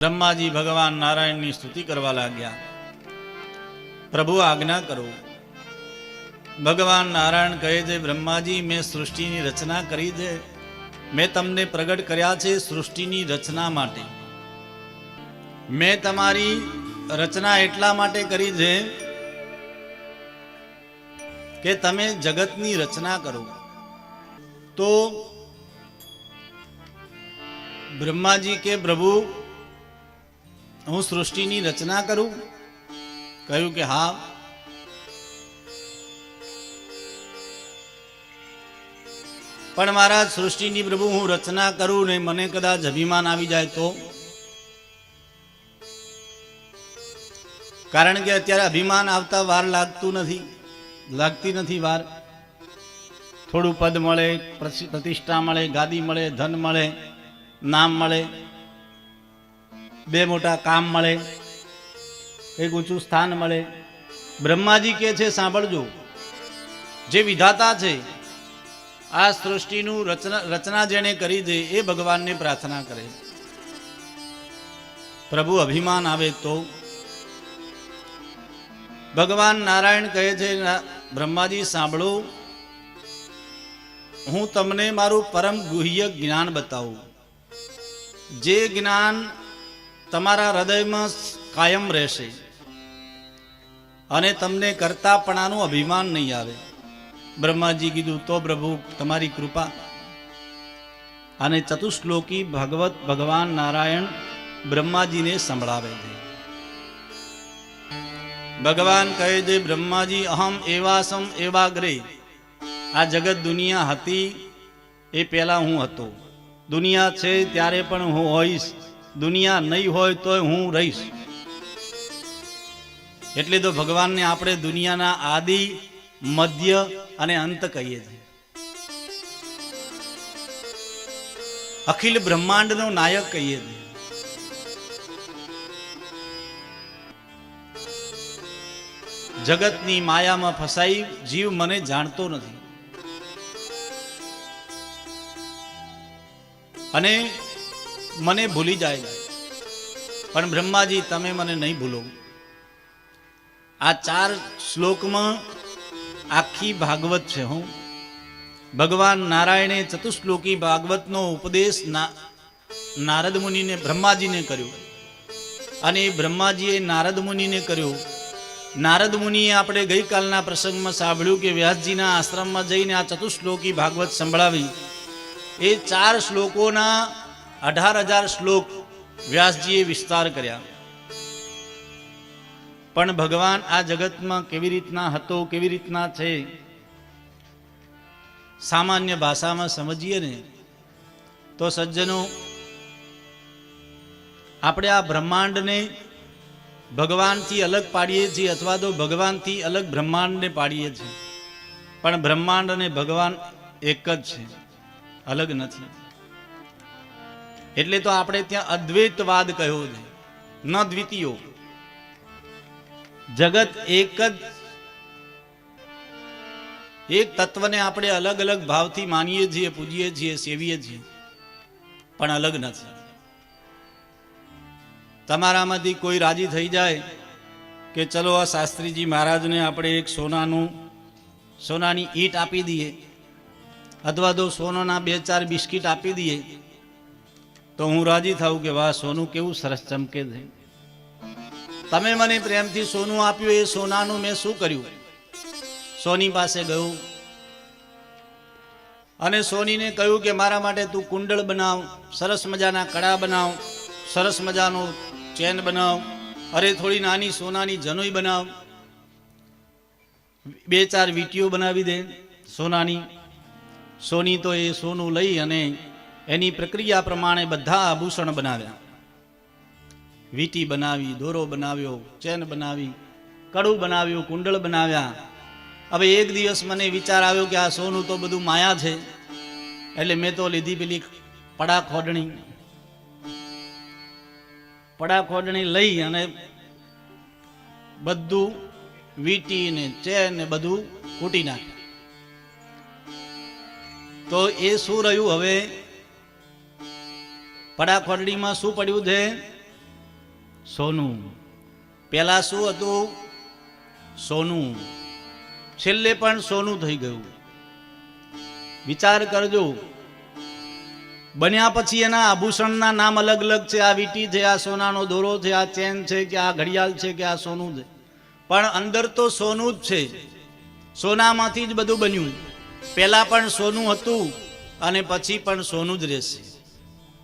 ब्रह्माजी भगवान नारायण की स्तुति करवा लाग्या। प्रभु आज्ञा करो। भगवान नारायण कहे छे, ब्रह्माजी मैं सृष्टि की रचना करी छे, मैं तमने प्रगट कर्या छे सृष्टि की रचना माटे। मैं तमारी रचना एटला माटे करी छे के तमे जगतनी रचना करो। तो ब्रह्माजी के प्रभु हूँ सृष्टि की रचना करूं? कहूं कि हाँ। पण महाराज सृष्टि की प्रभु हूँ रचना करूं ने मने कदाच अभिमान आवी जाए तो? कारण के अत्यारे अभिमान आवता वार लागती नहीं वार। थोड़ू पद मळे, प्रतिष्ठा मळे, गादी मळे, धन मळे, नाम मळे, बे मोटा काम मळे, एक ऊंचू स्थान मळे। ब्रह्माजी के छे सांभळजो, जे विधाता छे आ सृष्टिनु रचना जेने करी छे ए भगवान ने प्रार्थना करे। प्रभु अभिमान आवे तो? भगवान नारायण कहे छे, ब्रह्माजी सांभळो, हूँ तमने मारू परम गुह्य ज्ञान बताऊं, जे ज्ञान तमारा हृदय में कायम रहेशे अने तमने करतापणानु अभिमान नहीं आवे। ब्रह्माजी कीधुं तो प्रभु तमारी कृपा। अने चतुश्लोकी भगवत भगवान नारायण ब्रह्माजी ने संभळावे छे। भगवान कहे छे, ब्रह्माजी अहम एवासम एवाग्रे। आ जगत दुनिया हती ए पहेला हूँ हतो। दुनिया छे त्यारे पण हूँ होईश, दुनिया नहीं होय तो हूँ रहीश। एटले तो भगवान ने आपणे दुनियाना आदि, मध्य अने अंत कहीए छीए। अखिल ब्रह्मांड नो नायक कहीए छीए। जगतनी माया में फसाई जीव मने जाणतो नथी अने मने भूली जाए। पण ब्रह्माजी तमे मने नहीं भूलो। आ 4 श्लोक में आखी भागवत है। हूँ भगवान नारायणे चतुश्लोकी भागवत नो उपदेश नारद मुनि ने ब्रह्माजी ने कर्यो अने ब्रह्माजीए नारद मुनि ने कर्यो। नारद मुनिए आपणे गई कालना प्रसंग में सांभळ्युं के व्यासजीना आश्रम में जईने आ चतुश्लोकी भागवत संभळावी। ए 4 श्लोकोना 18,000 श्लोक व्यासजीए विस्तार कर्या। पण भगवान आ जगत में केवी रीतना हतो, केवी रीतना छे, सामान्य भाषा में समझीए ने तो सज्जनों, आपणे आ ब्रह्मांड ने भगवान थी अलग पाड़ीए छीए अथवा तो भगवान थी अलग ब्रह्मांड ने पाड़ीए छीए। पण ब्रह्मांड ने भगवान एक ज छे, अलग नथी। एटले तो आपणे त्यां अद्वैतवाद कह्यो छे, न द्वितीयो। जगत एक तत्व ने आपणे अलग अलग भावथी मानीए छीए, पूजीए छीए, सेवीए छीए, पण अलग नथी। तमारामांथी कोई राजी थई जाए के चलो आ शास्त्रीजी महाराज ने आपणे एक सोनानी ईट आपी दीए अथवा तो सोनाना 2-4 बिस्किट आपी दीए तो हूँ राजी थाऊं के वाह सोनू केवुं सरस चमके छे। तमे मने प्रेमथी सोनू आप्युं, ए सोनानुं मैं शुं कर्युं? सोनी पासे गयो अने सोनीने कह्युं के मारा माटे तू कुंडल बनाव, सरस मजाना कड़ा बनाव, सरस मजानो चेन बनाव, अरे थोड़ी नानी सोनानी जनोई बनाव, 2-4 वीटीओ बनावी दे सोनानी। सोनी तो ए सोनू लई अने एनी प्रक्रिया प्रमाणे बधा आभूषण बनाव्या। वीटी बनावी, दोरो बनाव्यो, चेन बनावी, कड़ू बनाव्યું, कुंडल बनाव्या। હવે એક દિવસ મને વિચાર આવ્યો કે આ સોનું તો બધું માયા છે, એટલે મેં તો લીધી પેલી પડા ખોડણી લઈ અને બધું વીટી ને ચેન ને બધું કૂટી નાખ્યું। તો એ શું રહ્યું? હવે પડા ખોડણીમાં શું પડ્યું છે? સોનું. પેલા શું હતું? સોનું. છેલ્લે પણ સોનું થઈ ગયું. વિચાર કરજો, બન્યા પછી એના આભૂષણના નામ અલગ અલગ છે. આ વીટી છે, આ સોનાનો દોરો છે, આ ચેન છે, કે આ ઘડિયાળ છે, કે આ સોનું છે, પણ અંદર તો સોનું જ છે. સોનામાંથી જ બધું બન્યું. પહેલા પણ સોનું હતું અને પછી પણ સોનું જ રહેશે.